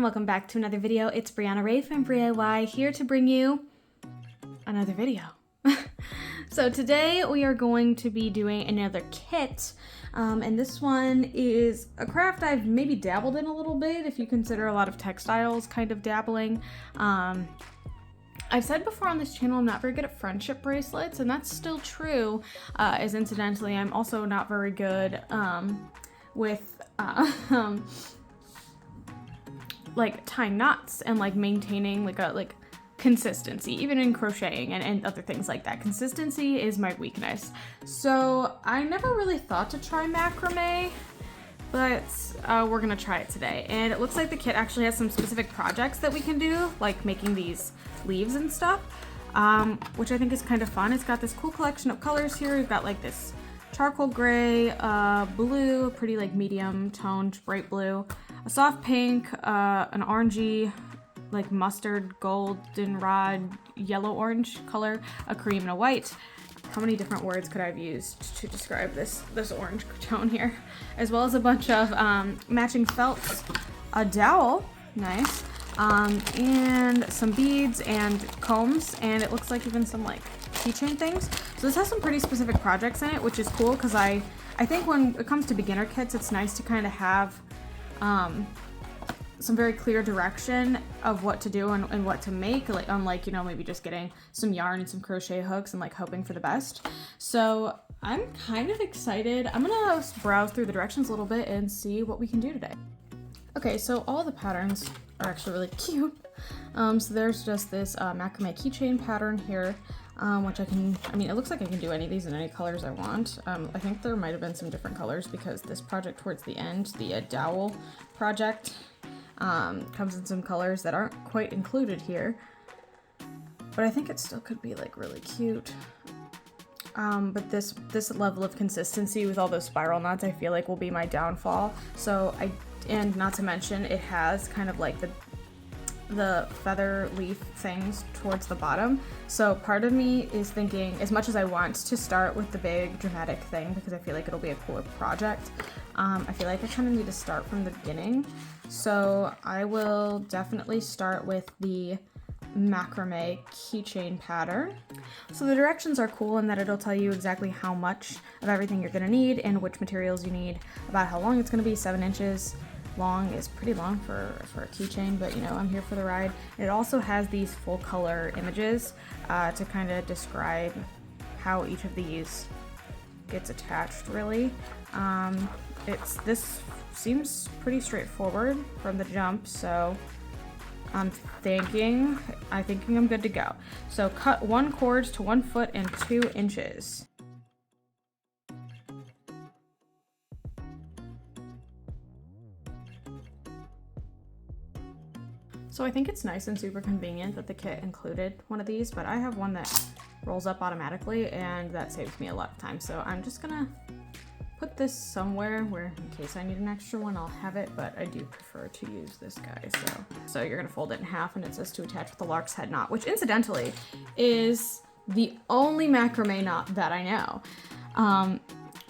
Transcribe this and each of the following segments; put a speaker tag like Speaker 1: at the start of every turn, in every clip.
Speaker 1: welcome back to another video. It's Brianna Ray from BriaY here to bring you another video. So today we are going to be doing another kit, and this one is a craft I've maybe dabbled in a little bit, if you consider a lot of textiles kind of dabbling. I've said before on this channel I'm not very good at friendship bracelets, and that's still true, as incidentally I'm also not very good with like tying knots and like maintaining like consistency, even in crocheting and other things like that. Consistency is my weakness. So I never really thought to try macrame, but we're gonna try it today. And it looks like the kit actually has some specific projects that we can do, like making these leaves and stuff, which I think is kind of fun. It's got this cool collection of colors here. We've got like this charcoal gray, blue, a pretty like medium toned bright blue, a soft pink, an orangey, like mustard, goldenrod, yellow orange color, a cream, and a white. How many different words could I have used to describe this orange tone here? As well as a bunch of matching felts, a dowel, nice, and some beads and combs, and it looks like even some like keychain things. So this has some pretty specific projects in it, which is cool because I think when it comes to beginner kits, it's nice to kind of have some very clear direction of what to do and what to make, like unlike, you know, maybe just getting some yarn and some crochet hooks and like hoping for the best. So I'm kind of excited. I'm gonna browse through the directions a little bit and see what we can do today. Okay, so all the patterns are actually really cute. So there's just this macrame keychain pattern here, which it looks like I can do any of these in any colors I want. I think there might have been some different colors because this project towards the end, the dowel project, comes in some colors that aren't quite included here, but I think it still could be like really cute. But this level of consistency with all those spiral knots, I feel like will be my downfall. And not to mention it has kind of like the feather leaf things towards the bottom. So part of me is thinking, as much as I want to start with the big dramatic thing because I feel like it'll be a cooler project, I feel like I kind of need to start from the beginning. So I will definitely start with the macrame keychain pattern. So the directions are cool in that it'll tell you exactly how much of everything you're gonna need and which materials you need, about how long it's gonna be. 7 inches long is pretty long for a keychain, but you know, I'm here for the ride. It also has these full color images to kind of describe how each of these gets attached, really. This seems pretty straightforward from the jump, so I'm thinking I'm good to go. So cut 1 cord to 1 foot and 2 inches. So I think it's nice and super convenient that the kit included one of these, but I have one that rolls up automatically and that saves me a lot of time. So I'm just gonna put this somewhere where in case I need an extra one, I'll have it, but I do prefer to use this guy. So you're gonna fold it in half and it says to attach with the lark's head knot, which incidentally is the only macrame knot that I know.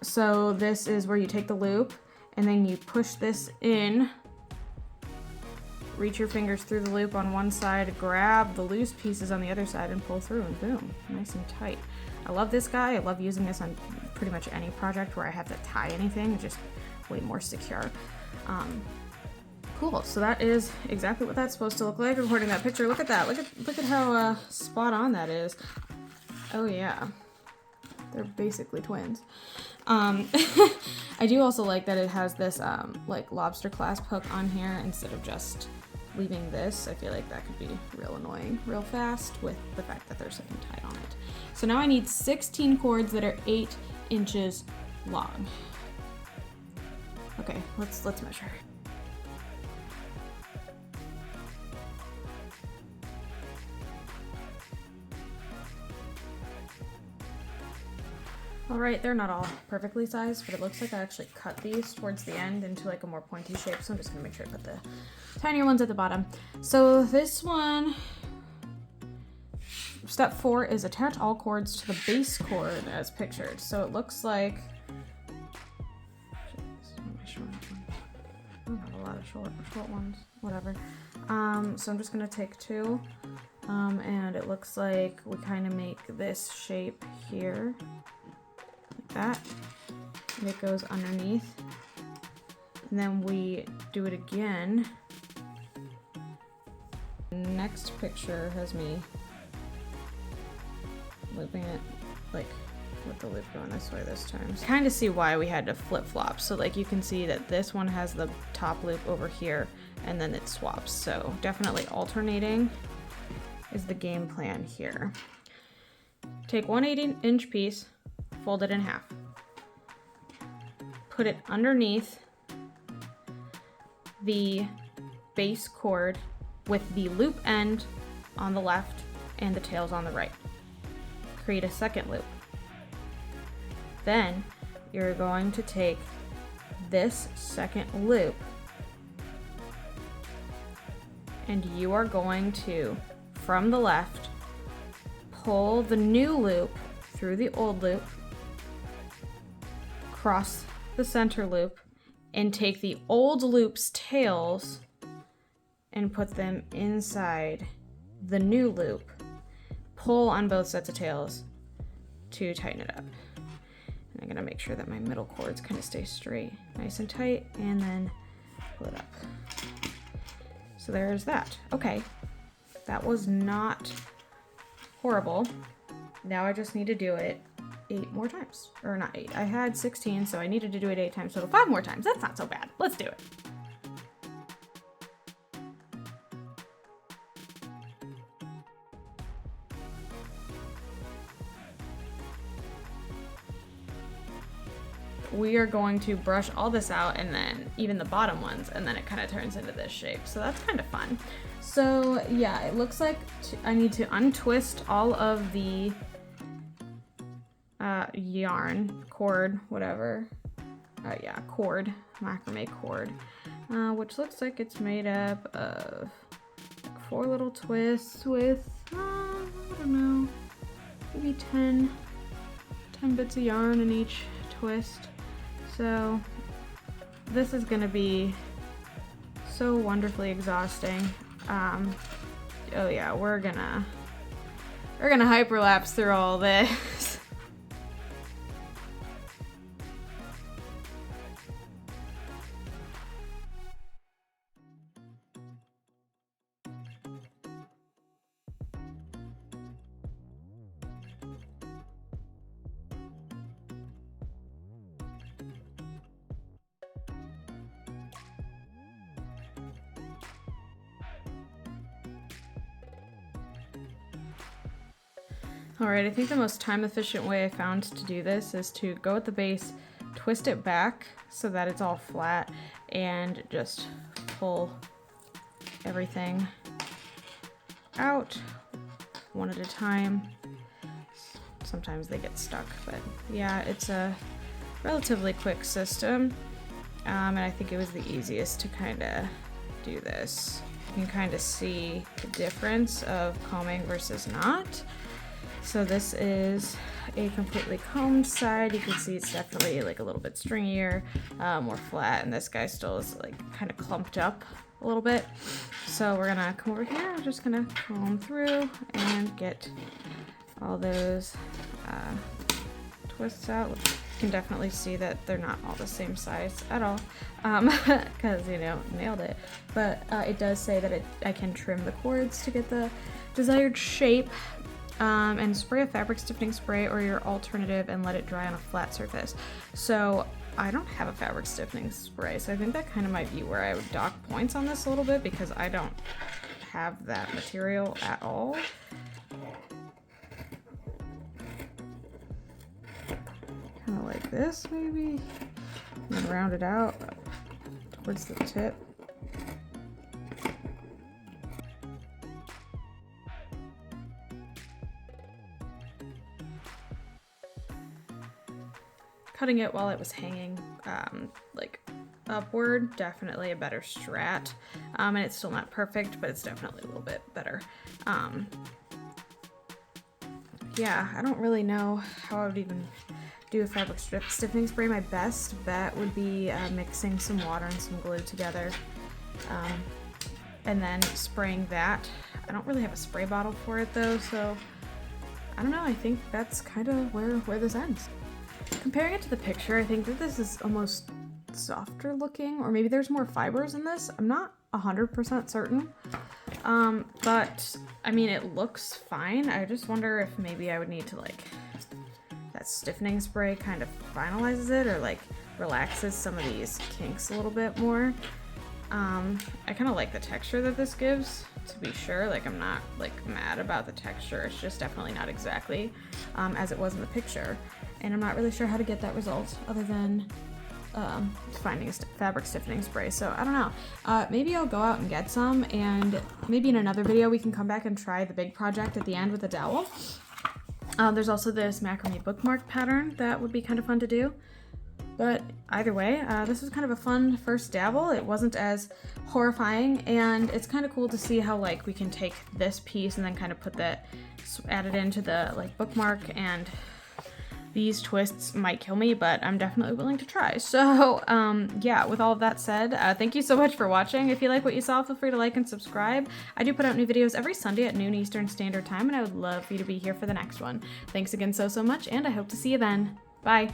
Speaker 1: So this is where you take the loop and then you push this in, reach your fingers through the loop on one side, grab the loose pieces on the other side and pull through, and boom, nice and tight. I love this guy. I love using this on pretty much any project where I have to tie anything. It's just way more secure. Cool, so that is exactly what that's supposed to look like. Recording that picture, look at that. Look at how spot on that is. Oh yeah, they're basically twins. I do also like that it has this like lobster clasp hook on here instead of just leaving this. I feel like that could be real annoying real fast with the fact that there's something tied on it. So now I need 16 cords that are 8 inches long. Okay, let's measure. All right, they're not all perfectly sized, but it looks like I actually cut these towards the end into like a more pointy shape, so I'm just gonna make sure I put the tinier ones at the bottom. So this one, step 4 is attach all cords to the base cord as pictured. So it looks like, I don't have a lot of short ones. whatever. So I'm just gonna take 2, and it looks like we kind of make this shape here, like that, and it goes underneath. And then we do it again. Next picture has me looping it like with the loop going this way this time. So kind of see why we had to flip-flop. So like you can see that this one has the top loop over here and then it swaps. So definitely alternating is the game plan here. Take 1 1/8-inch piece, fold it in half. Put it underneath the base cord with the loop end on the left and the tails on the right. Create a second loop. Then you're going to take this second loop and you are going to, from the left, pull the new loop through the old loop, cross the center loop, and take the old loop's tails and put them inside the new loop. Pull on both sets of tails to tighten it up. And I'm gonna make sure that my middle cords kind of stay straight, nice and tight, and then pull it up. So there's that. Okay, that was not horrible. Now I just need to do it 8 more times. Or not 8, I had 16, so I needed to do it 8 times, so 5 more times. That's not so bad. Let's do it. We are going to brush all this out and then even the bottom ones, and then it kind of turns into this shape. So that's kind of fun. So yeah, it looks like I need to untwist all of the yarn, cord, whatever. Yeah, cord, macrame cord, which looks like it's made up of like 4 little twists with, I don't know, maybe 10 bits of yarn in each twist. So this is gonna be so wonderfully exhausting. Oh yeah, we're gonna hyperlapse through all this. Alright, I think the most time efficient way I found to do this is to go at the base, twist it back so that it's all flat, and just pull everything out one at a time. Sometimes they get stuck, but yeah, it's a relatively quick system, and I think it was the easiest to kind of do this. You can kind of see the difference of combing versus not. So this is a completely combed side. You can see it's definitely like a little bit stringier, more flat, and this guy still is like kind of clumped up a little bit. So we're gonna come over here. I'm just gonna comb through and get all those twists out. You can definitely see that they're not all the same size at all, because you know, nailed it. But it does say that I can trim the cords to get the desired shape. And spray a fabric stiffening spray or your alternative and let it dry on a flat surface. So I don't have a fabric stiffening spray, so I think that kind of might be where I would dock points on this a little bit, because I don't have that material at all. Kind of like this maybe, and then round it out towards the tip. Cutting it while it was hanging like upward, definitely a better strat, and it's still not perfect, but it's definitely a little bit better. Yeah, I don't really know how I would even do a fabric stiffening spray. My best bet would be mixing some water and some glue together. and then spraying that. I don't really have a spray bottle for it though, so I don't know, I think that's kind of where this ends. Comparing it to the picture, I think that this is almost softer looking, or maybe there's more fibers in this. I'm not 100% certain, but I mean, it looks fine. I just wonder if maybe I would need to like, that stiffening spray kind of finalizes it or like relaxes some of these kinks a little bit more. I kind of like the texture that this gives, to be sure. Like, I'm not like mad about the texture. It's just definitely not exactly as it was in the picture, and I'm not really sure how to get that result other than finding a fabric stiffening spray. So I don't know, maybe I'll go out and get some, and maybe in another video we can come back and try the big project at the end with the dowel. There's also this macrame bookmark pattern that would be kind of fun to do. But either way, this was kind of a fun first dabble. It wasn't as horrifying, and it's kind of cool to see how like we can take this piece and then kind of put that, add it into the like bookmark, and these twists might kill me, but I'm definitely willing to try. So yeah, with all of that said, thank you so much for watching. If you like what you saw, feel free to like and subscribe. I do put out new videos every Sunday at noon Eastern Standard Time, and I would love for you to be here for the next one. Thanks again so much, and I hope to see you then. Bye.